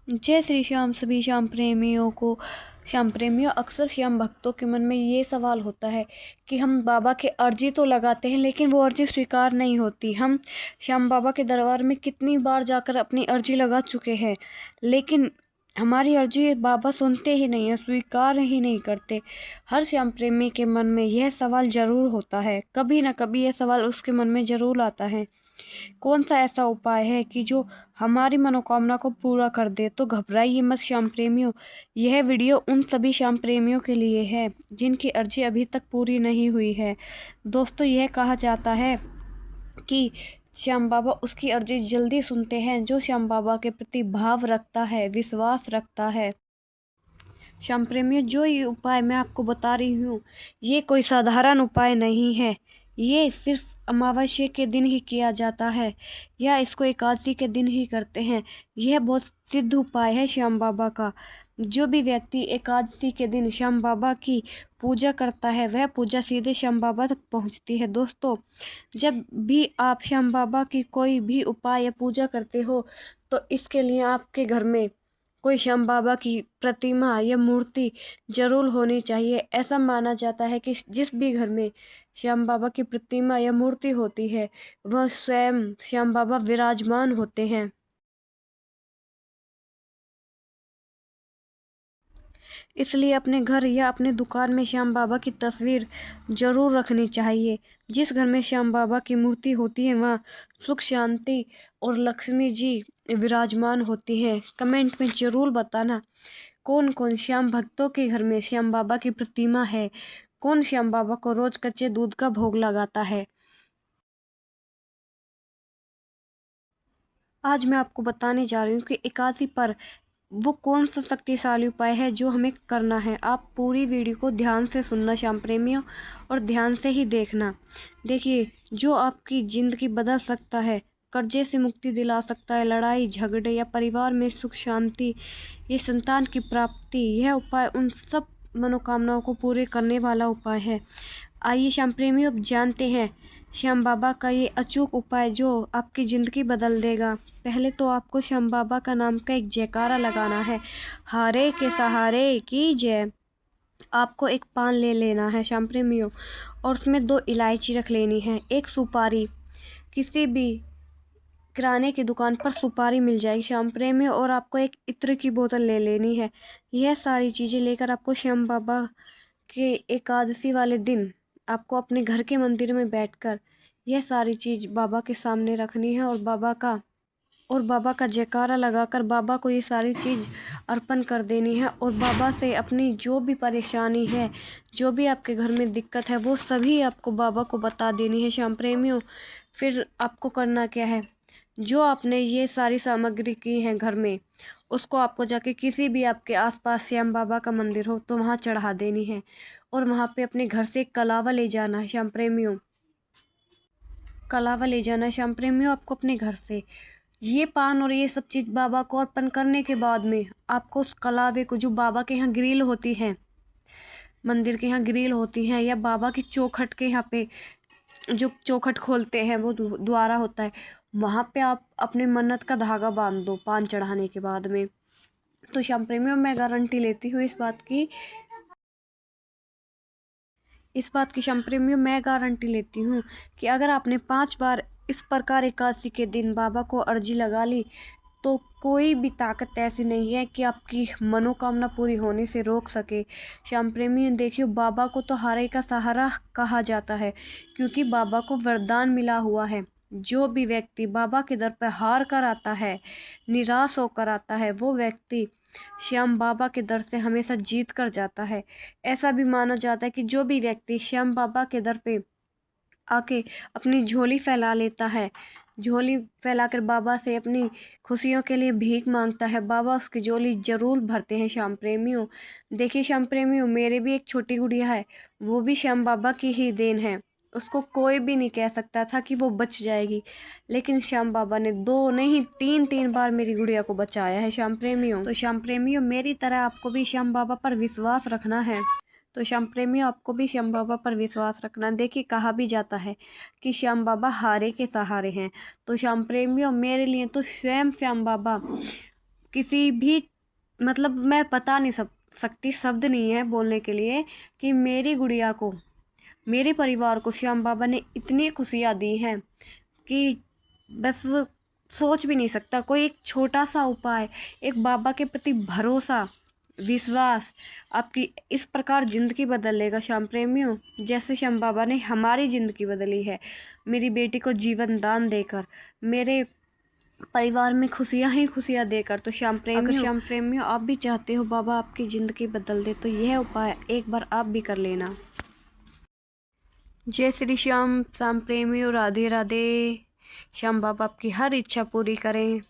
जय श्री श्याम सभी श्याम प्रेमियों को। श्याम प्रेमियों, अक्सर श्याम भक्तों के मन में ये सवाल होता है कि हम बाबा के अर्जी तो लगाते हैं लेकिन वो अर्जी स्वीकार नहीं होती। हम श्याम बाबा के दरबार में कितनी बार जाकर अपनी अर्जी लगा चुके हैं लेकिन हमारी अर्जी बाबा सुनते ही नहीं है, स्वीकार ही नहीं करते। हर श्याम प्रेमी के मन में यह सवाल जरूर होता है, कभी ना कभी यह सवाल उसके मन में जरूर आता है, कौन सा ऐसा उपाय है कि जो हमारी मनोकामना को पूरा कर दे। तो घबराइए मत श्याम प्रेमियों, यह वीडियो उन सभी श्याम प्रेमियों के लिए है जिनकी अर्जी अभी तक पूरी नहीं हुई है। दोस्तों, यह कहा जाता है कि श्याम बाबा उसकी अर्जी जल्दी सुनते हैं जो श्याम बाबा के प्रति भाव रखता है, विश्वास रखता है। श्याम प्रेमियों, जो ये उपाय मैं आपको बता रही हूँ ये कोई साधारण उपाय नहीं है। ये सिर्फ अमावस्या के दिन ही किया जाता है या इसको एकादशी के दिन ही करते हैं। यह बहुत सिद्ध उपाय है श्याम बाबा का। जो भी व्यक्ति एकादशी के दिन श्याम बाबा की पूजा करता है वह पूजा सीधे श्याम बाबा तक पहुंचती है। दोस्तों, जब भी आप श्याम बाबा की कोई भी उपाय या पूजा करते हो तो इसके लिए आपके घर में कोई श्याम बाबा की प्रतिमा या मूर्ति जरूर होनी चाहिए। ऐसा माना जाता है कि जिस भी घर में श्याम बाबा की प्रतिमा या मूर्ति होती है वह स्वयं श्याम बाबा विराजमान होते हैं। इसलिए अपने घर या अपने दुकान में श्याम बाबा की तस्वीर जरूर रखनी चाहिए। जिस घर में श्याम बाबा की मूर्ति होती है वहाँ सुख शांति और लक्ष्मी जी विराजमान होती हैं। कमेंट में जरूर बताना कौन कौन श्याम भक्तों के घर में श्याम बाबा की प्रतिमा है, कौन श्याम बाबा को रोज कच्चे दूध का भोग लगाता है। आज मैं आपको बताने जा रही हूँ कि एकादशी पर वो कौन सा शक्तिशाली उपाय है जो हमें करना है। आप पूरी वीडियो को ध्यान से सुनना श्याम प्रेमियों, और ध्यान से ही देखना। देखिए, जो आपकी जिंदगी बदल सकता है, कर्जे से मुक्ति दिला सकता है, लड़ाई झगड़े या परिवार में सुख शांति, ये संतान की प्राप्ति, यह उपाय उन सब मनोकामनाओं को पूरे करने वाला उपाय है। आइए श्याम प्रेमियों, अब जानते हैं श्याम बाबा का ये अचूक उपाय जो आपकी ज़िंदगी बदल देगा। पहले तो आपको श्याम बाबा का नाम का एक जयकारा लगाना है, हारे के सहारे की जय। आपको एक पान ले लेना है श्याम प्रेमियों, और उसमें 2 इलायची रख लेनी है, एक सुपारी। किसी भी किराने की दुकान पर सुपारी मिल जाएगी श्याम प्रेमियों, और आपको एक इत्र की बोतल ले लेनी है। यह सारी चीज़ें लेकर आपको श्याम बाबा के एकादशी वाले दिन आपको अपने घर के मंदिर में बैठकर यह सारी चीज़ बाबा के सामने रखनी है और बाबा का जयकारा लगाकर बाबा को ये सारी चीज़ अर्पण कर देनी है। और बाबा से अपनी जो भी परेशानी है, जो भी आपके घर में दिक्कत है, वो सभी आपको बाबा को बता देनी है श्याम प्रेमियों। फिर आपको करना क्या है, जो आपने ये सारी सामग्री की है घर में, उसको आपको जाके किसी भी आपके आसपास श्याम बाबा का मंदिर हो तो वहाँ चढ़ा देनी है, और वहाँ पे अपने घर से एक कलावा ले जाना है श्याम प्रेमियों। कलावा ले जाना है श्याम प्रेमियों आपको अपने घर से। ये पान और ये सब चीज़ बाबा को अर्पण करने के बाद में आपको उस कलावे को, जो बाबा के यहाँ ग्रिल होती है, मंदिर के यहाँ ग्रिल होती हैं, या बाबा की चौखट के यहाँ पे जो चौखट खोलते हैं वो द्वारा होता है, वहाँ पे आप अपने मन्नत का धागा बांध दो पान चढ़ाने के बाद में। तो श्याम प्रेमियों, मैं गारंटी लेती हूँ इस बात की श्याम प्रेमियों, मैं गारंटी लेती हूँ कि अगर आपने 5 बार इस प्रकार एकादशी के दिन बाबा को अर्जी लगा ली तो कोई भी ताकत ऐसी नहीं है कि आपकी मनोकामना पूरी होने से रोक सके। श्याम प्रेमी, देखियो, बाबा को तो हारे का सहारा कहा जाता है क्योंकि बाबा को वरदान मिला हुआ है। जो भी व्यक्ति बाबा के दर पर हार कर आता है, निराश होकर आता है, वो व्यक्ति श्याम बाबा के दर से हमेशा जीत कर जाता है। ऐसा भी माना जाता है कि जो भी व्यक्ति श्याम बाबा के दर पे आके अपनी झोली फैला लेता है, झोली फैलाकर बाबा से अपनी खुशियों के लिए भीख मांगता है, बाबा उसकी झोली जरूर भरते हैं श्याम प्रेमियों। देखिए श्याम प्रेमियों, मेरे भी एक छोटी गुड़िया है, वो भी श्याम बाबा की ही देन है। उसको कोई भी नहीं कह सकता था कि वो बच जाएगी, लेकिन श्याम बाबा ने 2 नहीं 3 बार मेरी गुड़िया को बचाया है श्याम प्रेमियों। तो श्याम प्रेमियों, मेरी तरह आपको भी श्याम बाबा पर विश्वास रखना है। तो श्याम प्रेमियों, आपको भी श्याम बाबा पर विश्वास रखना। देखिए, कहा भी जाता है कि श्याम बाबा हारे के सहारे हैं। तो श्याम प्रेमियों, मेरे लिए तो स्वयं श्याम बाबा किसी भी मतलब मैं बता नहीं सकती, शब्द नहीं है बोलने के लिए कि मेरी गुड़िया को, मेरे परिवार को श्याम बाबा ने इतनी खुशियाँ दी हैं कि बस सोच भी नहीं सकता। कोई एक छोटा सा उपाय, एक बाबा के प्रति भरोसा, विश्वास आपकी इस प्रकार ज़िंदगी बदल लेगा श्याम प्रेमियों, जैसे श्याम बाबा ने हमारी ज़िंदगी बदली है। मेरी बेटी को जीवन दान देकर, मेरे परिवार में खुशियाँ ही खुशियाँ देकर। तो अगर श्याम प्रेमियों आप भी चाहते हो बाबा आपकी ज़िंदगी बदल दे, तो यह उपाय एक बार आप भी कर लेना। जय श्री श्याम। श्याम प्रेमियों राधे राधे। श्याम बाबा आपकी हर इच्छा पूरी करें।